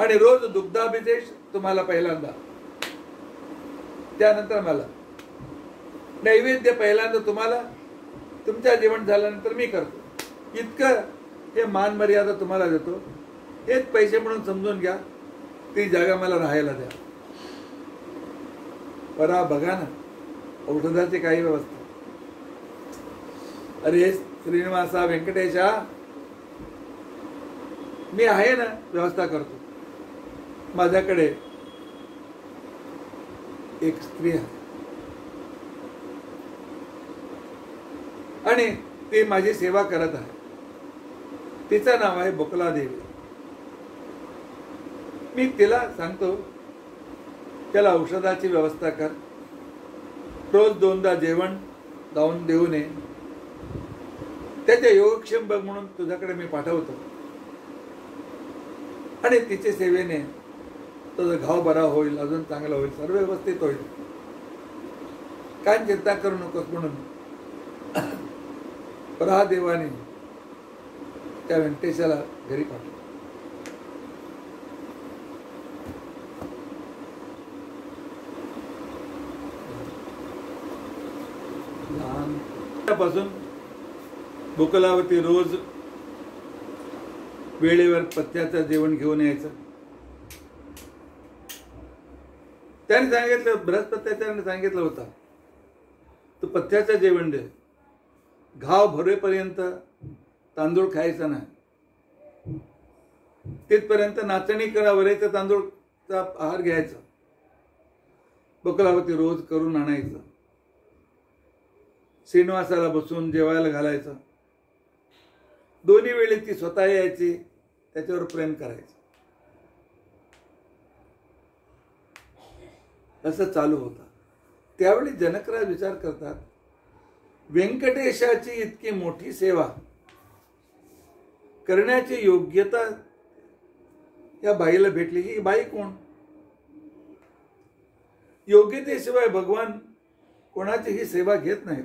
आणि रोज दुग्धाभिषेक तुम्हाला पहिल्यांदा, त्यानंतर मला नैवेद्य पहिल्यांदा तुम्हाला, तुमच्या जेवण झाल्यानंतर मी करतो. इतकं हे मान मर्यादा तुम्हाला देतो. हेच पैसे म्हणून समजून घ्या. ती जागा मला राहायला द्या. परा बघा ना औषधाची काही व्यवस्था. अरे श्रीनिवासा व्यंकटेशा, मी आहे ना, व्यवस्था करतो. माझ्याकडे एक स्त्री आहे आणि ती माझी सेवा करत आहे. तिचं नाव आहे बकुला देवी. मी तिला सांगतो त्याला औषधाची व्यवस्था कर, रोज 2दा जेवण जाऊन देऊ नये, त्याचे योगक्षेम बघ म्हणून तुझ्याकडे मी पाठवतो. आणि तिच्या सेवेने तुझा घाव बरा होईल, अजून चांगला होईल, सर्व व्यवस्थित होईल. काय चिंता करू नकोस म्हणून वराहदेवाने त्या व्यंकटेशाला घरी पाठवलं. पासून बुकलावती रोज वेळेवर पथ्याचं जेवण घेऊन यायचं. त्याने सांगितलं, बृहस्पत्याचार्याने सांगितलं होतं, तू पथ्याचं जेवण दे, घाव भरेपर्यंत तांदूळ खायचा नाही. तिथपर्यंत नाचणी करा, वरेचा तांदूळचा आहार घ्यायचा, बकलावती रोज करून आणायचं, श्रीनिवासाला बसून जेवायला घालायचं, दोन्ही वेळी ती स्वतः यायची, त्याच्यावर प्रेम करायचं. असं चालू होतं. त्यावेळी जनकराज विचार करतात, व्यंकटेशाची इतकी मोठी सेवा करण्याची योग्यता या बाईला भेटली. ही बाई कोण? योग्यतेशिवाय भगवान कोणाची ही सेवा घेत नाहीत.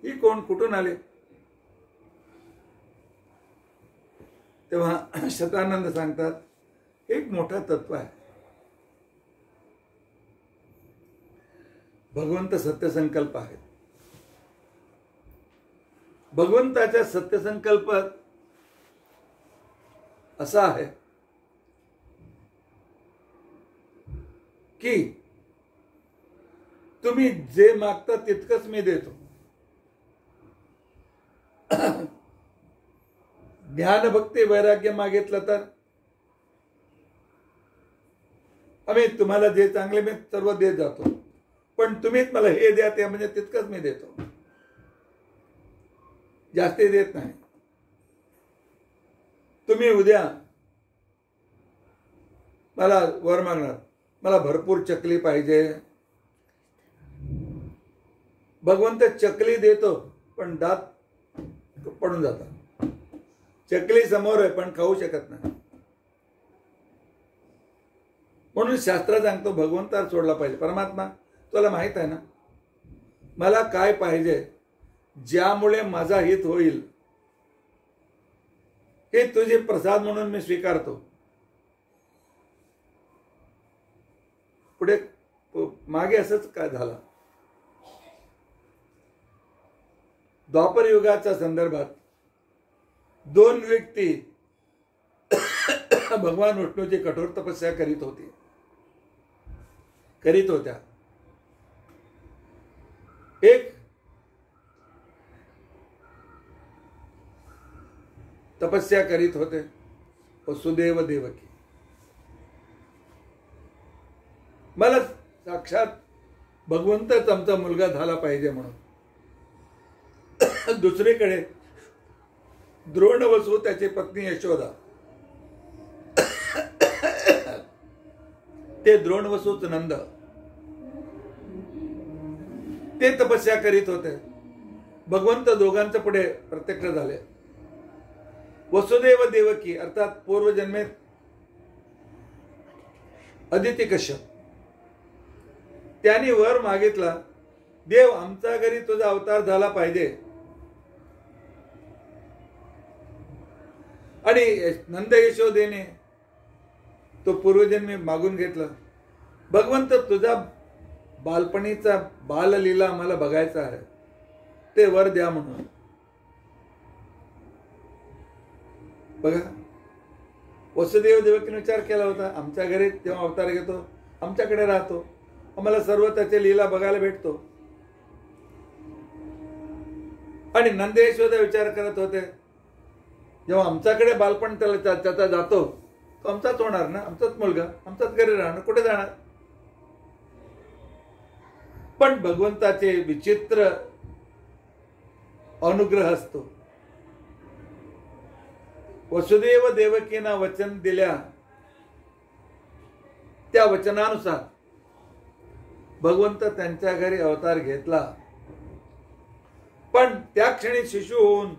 ही कोण? कुठून आले? तेव्हा शतानंद सांगतात, एक मोठा तत्व आहे. भगवंत सत्यसंकल्प आहेत. भगवंताच्या सत्यसंकल्पात असा आहे की तुम्ही जे मागता तितकंच मी देतो. ज्ञान भक्ती वैराग्य मागितलं तर आम्ही तुम्हाला जे चांगले मी सर्व देत जातो, पण तुम्हीच मला हे द्या ते म्हणजे तितकंच मी देतो, जास्ती देत नाही. तुम्ही उद्या मला वर मागणार, मला भरपूर चकली पाहिजे. भगवंत चकली देतो पण दात पडून जातात. चकली समोर आहे पण खाऊ शकत नाही. म्हणून शास्त्र सांगतो भगवंतावर सोडला पाहिजे. परमात्मा तुला माहित आहे ना मला काय पाहिजे, ज्यामुळे माझा हित होईल, हे तुझे प्रसाद म्हणून मी स्वीकारतो. पुढे मागे असंच काय झालं. द्वापर युगाच्या संदर्भात दोन व्यक्ती भगवान विष्णूची कठोर तपस्या करीत होत्या. एक तपस्या करीत होते वसुदेव देवकी. मला साक्षात भगवंतच आमचा मुलगा झाला पाहिजे म्हणून. दुसरीकडे द्रोणवसू त्याची पत्नी यशोदा, ते द्रोणवसूच नंद, ते तपस्या करीत होते. भगवंत दोघांच्या पुढे प्रत्यक्ष झाले. वसुदेव देवकी अर्थात पूर्वजन्मेत अदिती कश्यप, त्यांनी वर मागितला, देव आमच्या घरी तुझा अवतार झाला पाहिजे. आणि नंद यशोदेने तो पूर्वजन्मी मागून घेतला, भगवंत तुझा बालपणीचा बाललीला आम्हाला बघायचा आहे, ते वर द्या म्हणून. बघा वसुदेव देवकीने विचार केला होता, आमच्या घरी जेव्हा अवतार घेतो आमच्याकडे राहतो, आम्हाला सर्व त्याचे लीला बघायला भेटतो. आणि नंद यशोदा विचार करत होते, जेव्हा आमच्याकडे बालपण त्याचा जातो तो आमचाच होणार ना, आमचाच मुलगा, आमचाच घरी राहणार, कुठे जाणार. पण भगवंताचे विचित्र अनुग्रह असतो. वसुदेव देवकींना वचन दिल्या, त्या वचनानुसार भगवंत त्यांच्या घरी अवतार घेतला. पण त्या क्षणी शिशु होऊन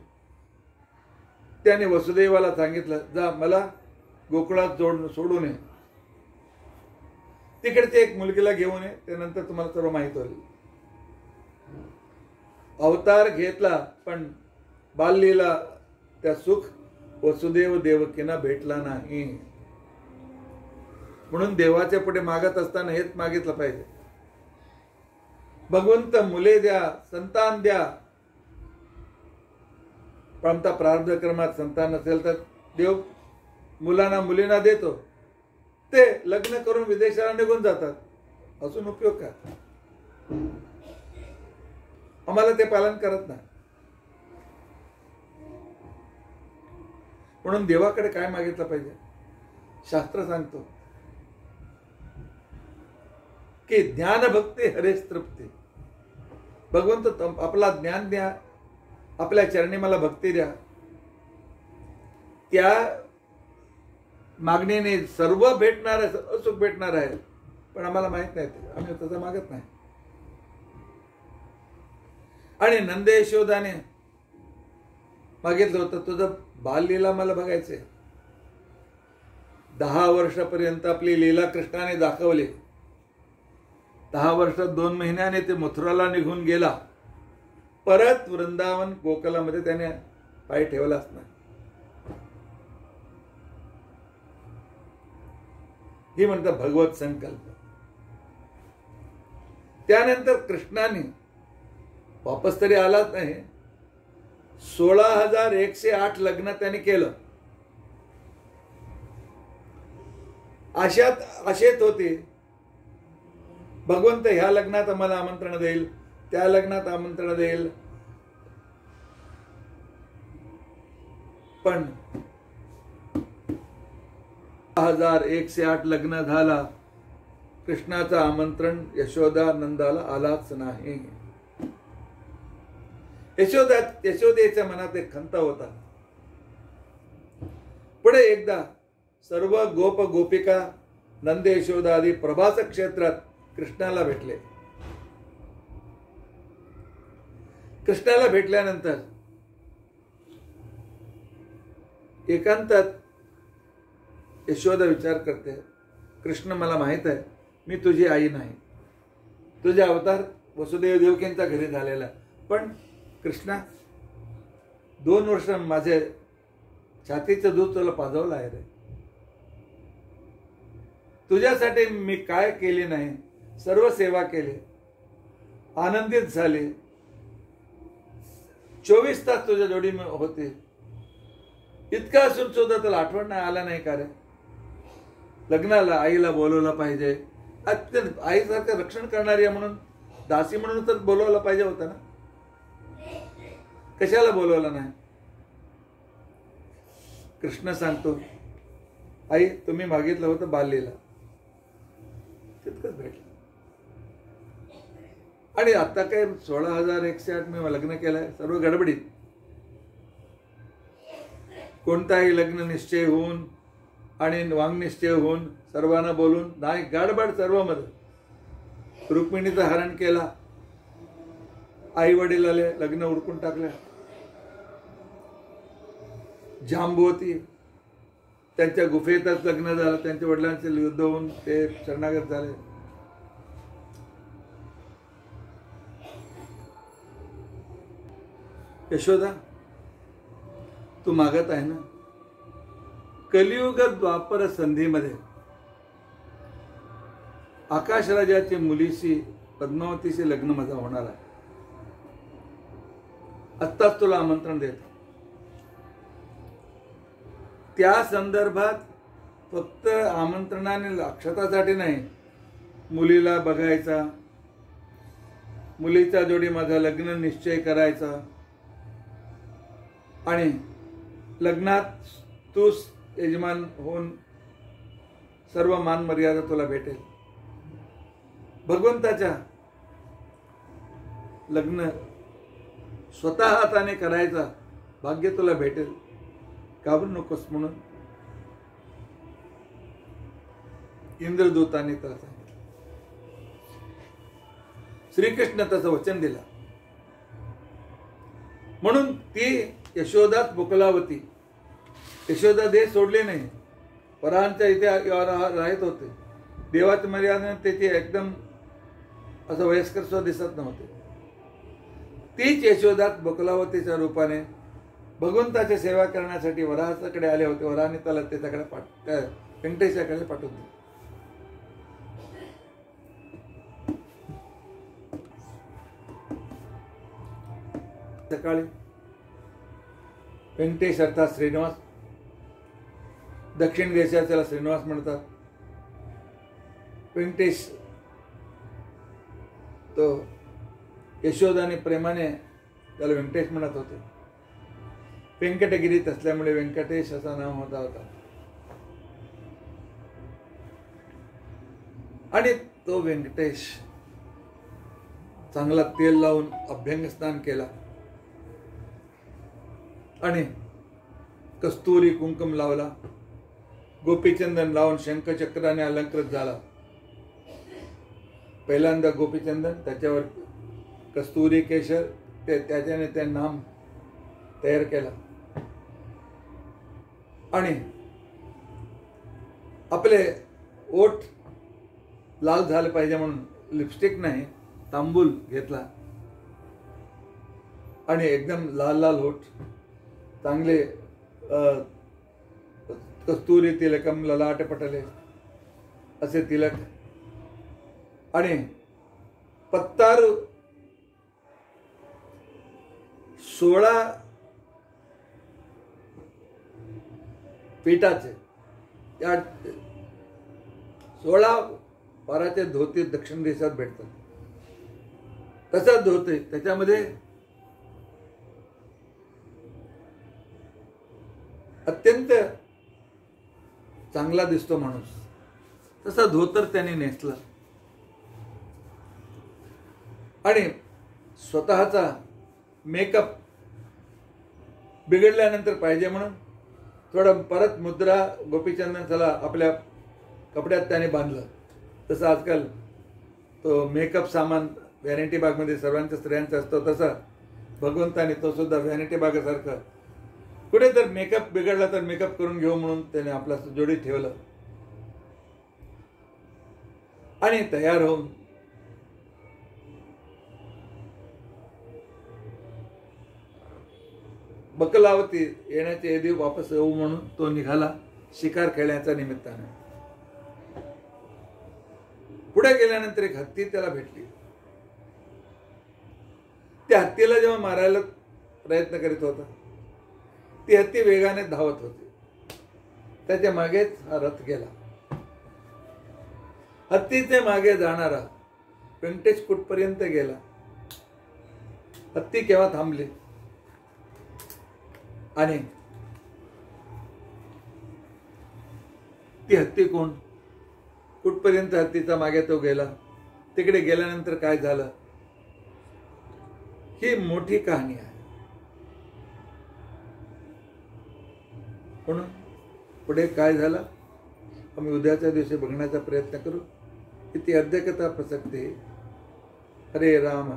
त्याने वसुदेवाला सांगितलं, जा मला गोकुळात सोडून ये, तिकडचे एक मुलगीला घेऊन ये, त्यानंतर तुम्हाला सर्व माहित होईल. अवतार घेतला पण बाललीला त्या सुख वसुदेव देवकींना भेटला नाही. म्हणून देवाच्या पुढे मागत असताना हेच मागितलं पाहिजे, भगवंत मुले द्या, संतान द्या. पण आमचा प्रारब्ध क्रमात संतान नसेल तर देव मुलांना मुलींना देतो, ते लग्न करून विदेशाला निघून जातात, असून उपयोग काय. आम्हाला ते पालन करत नाही. म्हणून देवाकडे काय मागितलं पाहिजे? शास्त्र सांगतो की ज्ञान भक्ती हरेच तृप्ती. भगवंत आपला ज्ञान द्या, आपल्या चरणी मला भक्ती द्या. त्या मागणीने सर्व भेटणार आहे, सर्व सुख भेटणार आहे. पण आम्हाला माहित नाही, आम्ही तसं मागत नाही. आणि नंद यशोदाने मागितलं होतं, तुझं बाललीला मला बघायचंय. 10 वर्षापर्यंत आपली लीला कृष्णाने दाखवली. 10 वर्षात 2 महिन्याने ते मथुराला निघून गेला. परत वृंदावन गोकुलामध्ये त्याने पाय ठेवलाच नाही. ही म्हणतात भगवत संकल्प. त्यानंतर कृष्णाने वापस तरी आलाच नाही. 16,108 लग्न त्याने केलं. आशेत होते भगवंत ह्या लग्नात आम्हाला आमंत्रण देईल, त्या लग्नात आमंत्रण देईल. पण 16,108 लग्न झाला, कृष्णाचं आमंत्रण यशोदा नंदाला आलाच नाही. यशोदेच्या मनात एक खंत होता. पुढे एकदा सर्व गोप गोपिका नंद यशोदा आदी प्रभास क्षेत्रात कृष्णाला भेटले. कृष्णाला भेटल्यानंतर एकांतात यशोदा विचार करते, कृष्ण मला माहित आहे मी तुझी आई नाही. तुझा अवतार वसुदेव देवकींच्या घरी झालेला, पण कृष्णा 2 वर्ष माझे छातीचं दूध तुला पाजवलं आहे रे. तुझ्यासाठी मी काय केले नाही, सर्व सेवा केली, आनंदित झाले. 24 तास तुझ्या जोडी होते. इतका असून सुद्धा तुला आठवण नाही आला नाही का रे? लग्नाला आईला बोलवलं पाहिजे. अत्यंत आईसारखं रक्षण करणारी म्हणून दासी म्हणून तर बोलवलं पाहिजे होतं ना. कशाला बोलवलं नाही? कृष्ण सांगतो, आई तुम्ही मागितलं होतं बाललीला, तितकंच भेटलं. आणि आता काय 16,108 मी लग्न केलंय, सर्व गडबडीत. कोणताही लग्न निश्चय होऊन आणि वांग निश्चय होऊन सर्वांना बोलून नाही, गडबड सर्व मध्ये. रुक्मिणीचं हरण केला, आई वडील आले, लग्न उरकून टाकलं. जांबुवती त्यांच्या गुफेतच लग्न झालं. त्यांच्या वडिलांचे युद्ध होऊन ते शरणागत झाले. यशोदा तू मागत आहे ना, कलियुग द्वापर संधीमध्ये आकाश राजाची मुलीशी पद्मावतीशी लग्न माझं होणार आहे. आत्ताच तुला आमंत्रण देतो. त्या संदर्भात फक्त आमंत्रणाने अक्षतासाठी नाही, मुलीला बघायचा, मुलीच्या जोडी माझा लग्न निश्चय करायचा आणि लग्नात तूच यजमान होऊन सर्व मान मर्यादा तुला भेटेल. भगवंताच्या लग्न स्वतः हाताने करायचा भाग्य तुला भेटेल. घाबरू नकोस म्हणून इंद्रदूताने त्याला सांगितलं. श्रीकृष्ण त्याचं वचन दिला. म्हणून ती यशोदात बुकलावती. यशोदा देह सोडले नाही, परांच्या इथे राहत होते. देवाच्या मर्यादेने त्याची एकदम असं वयस्कर सुद्धा दिसत नव्हते. तीच यशोदात बुकलावतीच्या रूपाने भगवंताची सेवा करण्यासाठी वराहाकडे आले होते. वराहाने त्याला त्याच्याकडे व्यंकटेशाकडे पाठवून दिले. सकाळी व्यंकटेश अर्थात श्रीनिवास, दक्षिण देशात त्याला श्रीनिवास म्हणतात. व्यंकटेश तो यशोदाने प्रेमाने त्याला व्यंकटेश म्हणत होते. व्यंकटगिरीत असल्यामुळे व्यंकटेश असा नाव होता. आणि तो व्यंकटेश चांगला तेल लावून अभ्यंग स्नान केला आणि कस्तुरी कुंकुम लावला, गोपीचंदन लावून शंखचक्राने अलंकृत झाला. पहिल्यांदा गोपीचंदन, त्याच्यावर कस्तुरी केशर, त्याच्याने ते नाम तयार केला. आणि आपले ओठ लाल झाले पाहिजे म्हणून लिपस्टिक नाही, तांबूल घेतला आणि एकदम लाल लाल होठ, चांगले कस्तुरी तिलकम ललाट पटले असे तिलक, आणि पत्तारू 16 पीठाचे, त्या 16 पाराचे धोती दक्षिण देशात भेटतात. तसाच धोती, त्याच्यामध्ये अत्यंत चांगला दिसतो माणूस, तसा धोतर त्याने नेसला आणि स्वतःचा मेकअप बिघडल्यानंतर पाहिजे म्हणून थोडं परत मुद्रा गोपीचंदनला आपल्या कपड्यात त्याने बांधलं. तसं आजकाल तो मेकअप सामान व्हॅनिटी बागमध्ये सर्वांच्या स्त्रियांचा असतो, तसा भगवंताने तो सुद्धा व्हॅनिटी बागासारखं कुठे तर मेकअप बिघडला तर मेकअप करून घेऊ म्हणून त्याने आपला जोडी ठेवलं आणि तयार होऊन बकलावती येण्याचे आधी वापस येऊ म्हणून तो निघाला शिकार खेळण्याच्या निमित्ताने. पुढे गेल्यानंतर एक हत्ती त्याला भेटली. त्या हत्तीला जेव्हा मारायला प्रयत्न करीत होता, ती हत्ती वेगाने धावत होती. त्याच्या मागेच हा रथ गेला. हत्तीचे मागे जाणारा व्यंकटेश कुठपर्यंत गेला. हत्ती केव्हा थांबली आणि ती हत्ती कोण, कुठपर्यंत हत्तीचा मागे तो गेला, तिकडे गेल्यानंतर काय झालं, ही मोठी कहाणी आहे. म्हणून पुढे काय झालं आम्ही उद्याच्या दिवशी बघण्याचा प्रयत्न करू. इति अद्य कथा प्रसक्ती. हरे राम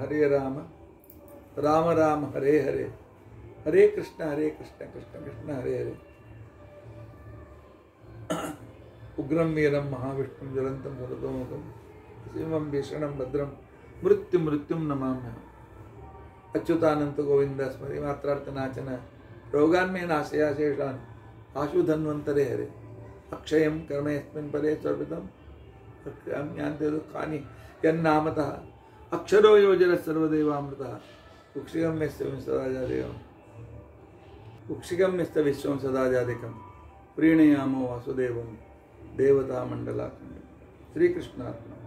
राम राम हरे हरे, हरे कृष्ण कृष्ण कृष्ण हरे हरे. उग्रम वीरम महाविष्णुं ज्वलंतं सर्वतोमुखं शिवं भीषणं भद्रं मृत्युं नमाम्यहम्. अच्युतानंत गोविंद स्मरि मात्रार्थनाचन रोगान्मे नाशया शेषान् आशु धन्वन्तरे हरे. अक्षयं कर्म यस्मिन् परे सर्वदं ज्ञानते दुःखानि यन्नामतः अक्षरो योजन सर्वदेवामृतः. कुक्षिगं यस्य सदा कुक्षिगं यस्य विश्वं सदा जादिकं प्रीणयामो वासुदेवं देवता मंडलाखंड. श्रीकृष्णार्पणम्.